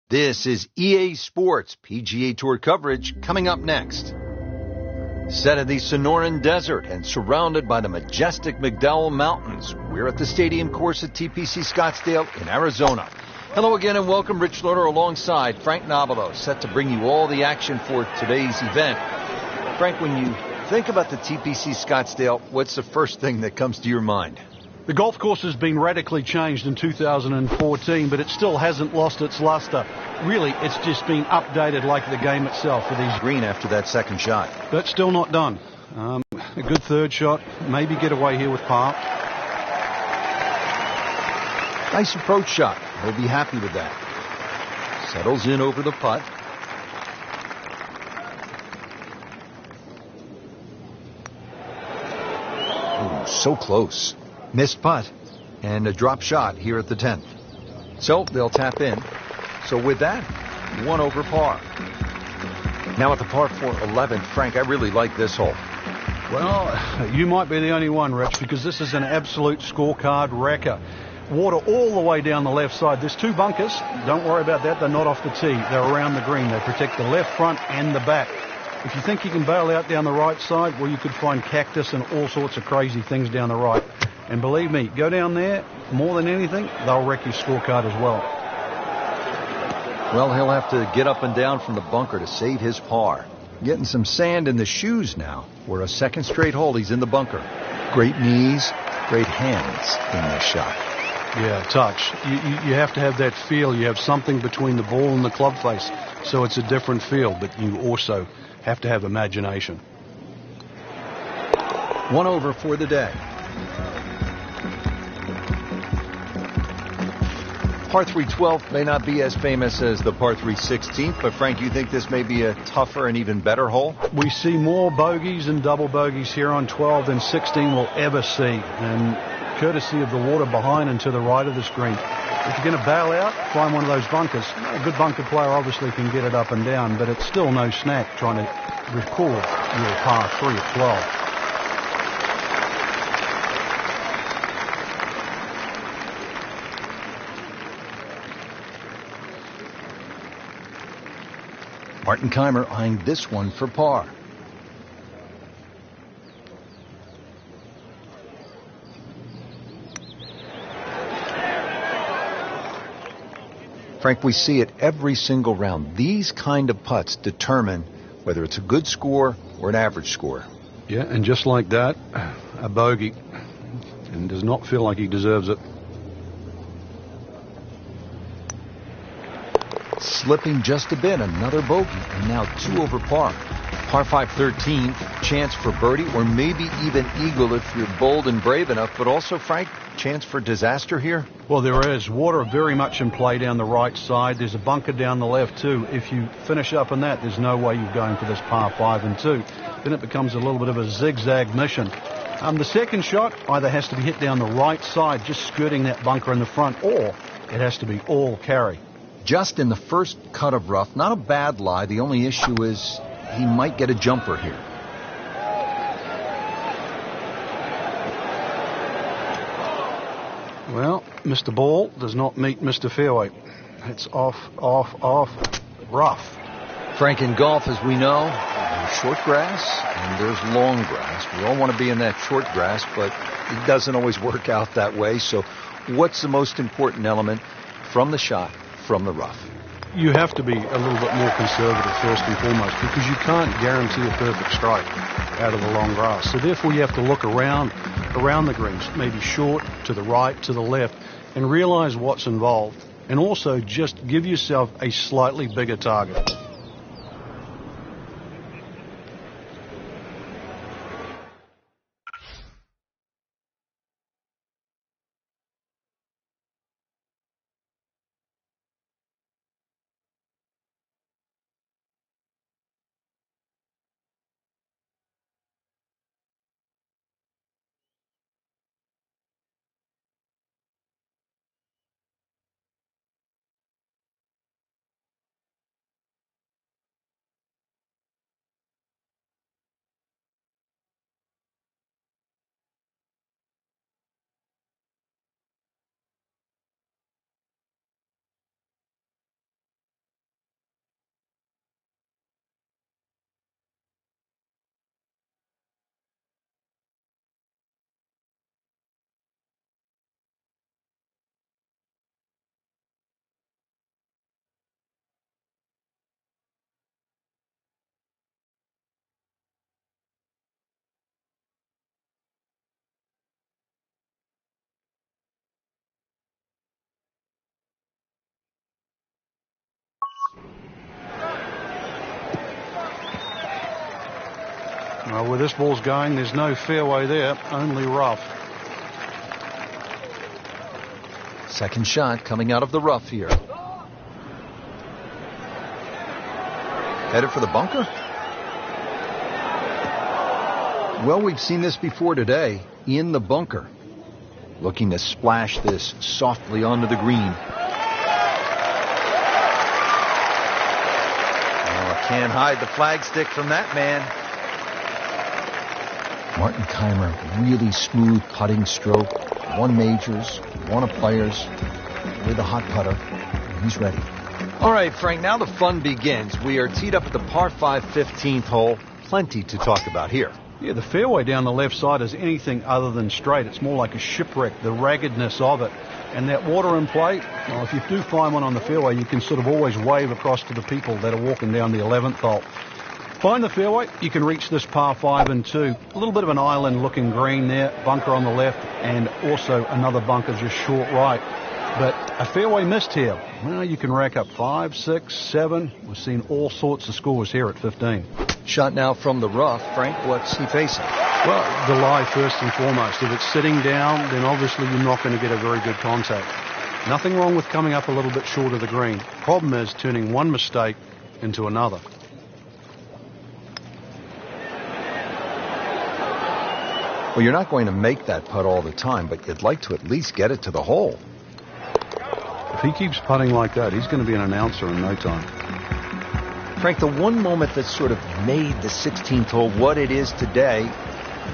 This is EA Sports PGA Tour coverage coming up next. Set in the Sonoran Desert and surrounded by the majestic McDowell Mountains, we're at the stadium course at TPC Scottsdale in Arizona. Hello again and welcome. Rich Slaughter alongside Frank Nobilo, set to bring you all the action for today's event. Frank, when you think about the TPC Scottsdale, what's the first thing that comes to your mind? The golf course has been radically changed in 2014, but it still hasn't lost its luster. Really, it's just been updated like the game itself with these green after that second shot. But still not done. A good third shot, maybe get away here with par. Nice approach shot. He'll be happy with that. Settles in over the putt. Ooh, so close. Missed putt and a drop shot here at the 10th. So they'll tap in. So with that, 1 over par. Now at the par 4 11, Frank, I really like this hole. Well, you might be the only one, Rich, because this is an absolute scorecard wrecker. Water all the way down the left side. There's 2 bunkers. Don't worry about that. They're not off the tee. They're around the green. They protect the left front and the back. If you think you can bail out down the right side, well, you could find cactus and all sorts of crazy things down the right. And believe me, go down there, more than anything, they'll wreck your scorecard as well. Well, he'll have to get up and down from the bunker to save his par. Getting some sand in the shoes now. For a second straight hole, he's in the bunker. Great knees, great hands in this shot. Yeah, touch. You have to have that feel. You have something between the ball and the club face. So it's a different feel, but you also have to have imagination. 1 over for the day. Par 3 12th may not be as famous as the par 3 16th, but Frank, you think this may be a tougher and even better hole? We see more bogeys and double bogeys here on 12 than 16 will ever see, and courtesy of the water behind and to the right of the screen. If you're going to bail out, find one of those bunkers. A good bunker player obviously can get it up and down, but it's still no snack trying to record your par 3 at 12. Martin Keimer eyeing this one for par. Frank, we see it every single round. These kind of putts determine whether it's a good score or an average score. Yeah, and just like that, a bogey. And does not feel like he deserves it. Slipping just a bit, another bogey, and now 2 over par. Par 5 13, chance for birdie or maybe even eagle if you're bold and brave enough, but also, Frank, chance for disaster here? Well, there is. Water very much in play down the right side. There's a bunker down the left too. If you finish up in that, there's no way you're going for this par 5 and 2. Then it becomes a little bit of a zigzag mission. The second shot either has to be hit down the right side, just skirting that bunker in the front, or it has to be all carry. Just in the first cut of rough, not a bad lie. The only issue is he might get a jumper here. Well, Mr. Ball does not meet Mr. Fairway. It's off, rough. Frank, in golf, as we know, there's short grass and there's long grass. We all want to be in that short grass, but it doesn't always work out that way. So what's the most important element from the shot, from the rough? You have to be a little bit more conservative first and foremost, because you can't guarantee a perfect strike out of the long grass. So therefore you have to look around the greens, maybe short, to the right, to the left, and realize what's involved. And also just give yourself a slightly bigger target. Where this ball's going, there's no fairway there, only rough. Second shot coming out of the rough here. Headed for the bunker? Well, we've seen this before today, in the bunker. Looking to splash this softly onto the green. Oh, can't hide the flagstick from that man. Martin Kaymer, really smooth putting stroke. Won majors, won a Players with a hot putter. He's ready. All right, Frank, now the fun begins. We are teed up at the par 5 15th hole. Plenty to talk about here. Yeah, the fairway down the left side is anything other than straight. It's more like a shipwreck, the raggedness of it. And that water in play, well, if you do find one on the fairway, you can sort of always wave across to the people that are walking down the 11th hole. Find the fairway, you can reach this par 5 and 2. A little bit of an island-looking green there, bunker on the left, and also another bunker just short right. But a fairway missed here. Well, you can rack up 5, 6, 7. We've seen all sorts of scores here at 15. Shot now from the rough. Frank, what's he facing? Well, the lie first and foremost. If it's sitting down, then obviously you're not going to get a very good contact. Nothing wrong with coming up a little bit short of the green. Problem is turning one mistake into another. Well, you're not going to make that putt all the time, but you'd like to at least get it to the hole. If he keeps putting like that, he's going to be an announcer in no time. Frank, the one moment that sort of made the 16th hole what it is today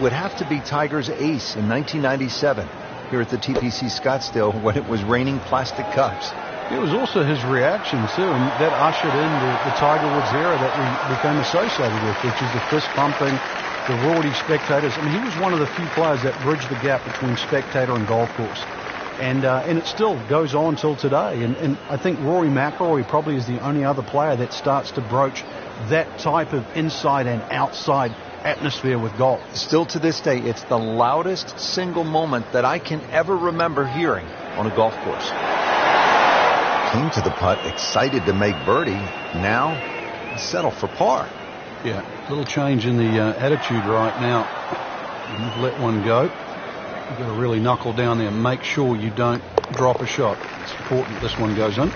would have to be Tiger's ace in 1997 here at the TPC Scottsdale when it was raining plastic cups. It was also his reaction, too, and that ushered in the Tiger Woods era that we became associated with, which is the fist-pumping, the Rory spectators. I mean, he was one of the few players that bridged the gap between spectator and golf course. And it still goes on till today. And I think Rory McILORY probably is the only other player that starts to broach that type of inside and outside atmosphere with golf. Still to this day, it's the loudest single moment that I can ever remember hearing on a golf course. Came to the putt, excited to make birdie. Now, settle for par. Yeah, a little change in the attitude right now. You've let one go. You've got to really knuckle down there and make sure you don't drop a shot. It's important this one goes in.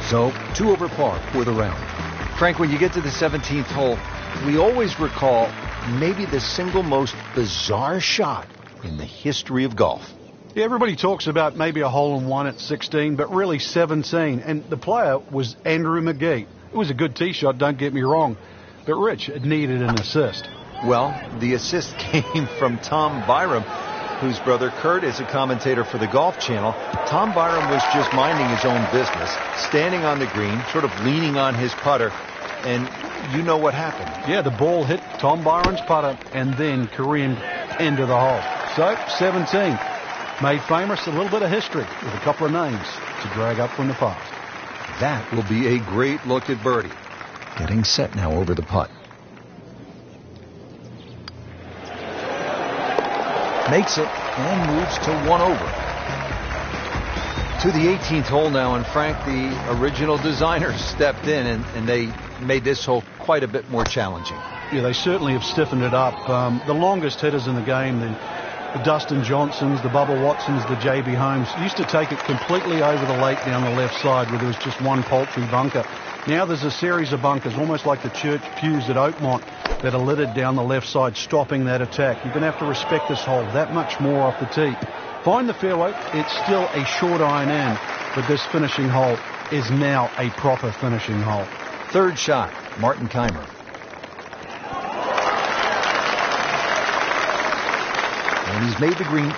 So, 2 over par for the round. Frank, when you get to the 17th hole, we always recall maybe the single most bizarre shot in the history of golf. Yeah, everybody talks about maybe a hole-in-one at 16, but really 17. And the player was Andrew McGee. It was a good tee shot, don't get me wrong. But Rich, it needed an assist. Well, the assist came from Tom Byram, whose brother Kurt is a commentator for the Golf Channel. Tom Byram was just minding his own business, standing on the green, sort of leaning on his putter, and you know what happened. Yeah, the ball hit Tom Byram's putter and then careened into the hole. So, 17. Made famous, a little bit of history with a couple of names to drag up from the past. That will be a great look at birdie. Getting set now over the putt. Makes it and moves to 1 over. To the 18th hole now, and Frank, the original designers stepped in and they made this hole quite a bit more challenging. Yeah, they certainly have stiffened it up. The longest hitters in the game, the Dustin Johnsons, the Bubba Watsons, the J.B. Holmes, used to take it completely over the lake down the left side where there was just one paltry bunker. Now there's a series of bunkers, almost like the church pews at Oakmont, that are littered down the left side, stopping that attack. You're going to have to respect this hole that much more off the tee. Find the fairway. It's still a short iron in, but this finishing hole is now a proper finishing hole. Third shot, Martin Kaymer. And he's made the green.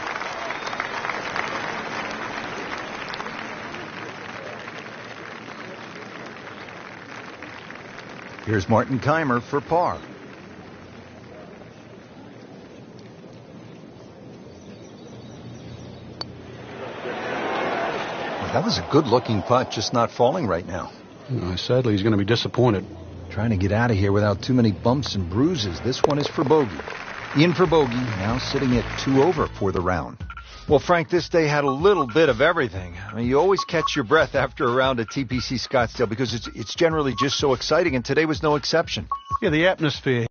Here's Martin Kaymer for par. That was a good-looking putt, just not falling right now. Sadly, he's going to be disappointed. Trying to get out of here without too many bumps and bruises. This one is for bogey. In for bogey, now sitting at 2 over for the round. Well, Frank, this day had a little bit of everything. I mean, you always catch your breath after a round at TPC Scottsdale because it's generally just so exciting, and today was no exception. Yeah, the atmosphere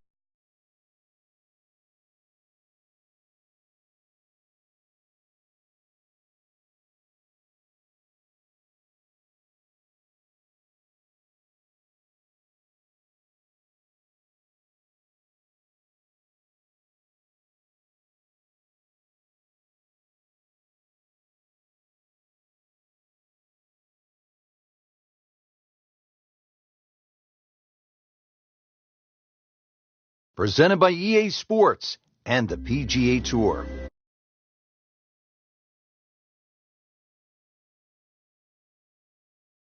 Presented by EA Sports and the PGA Tour.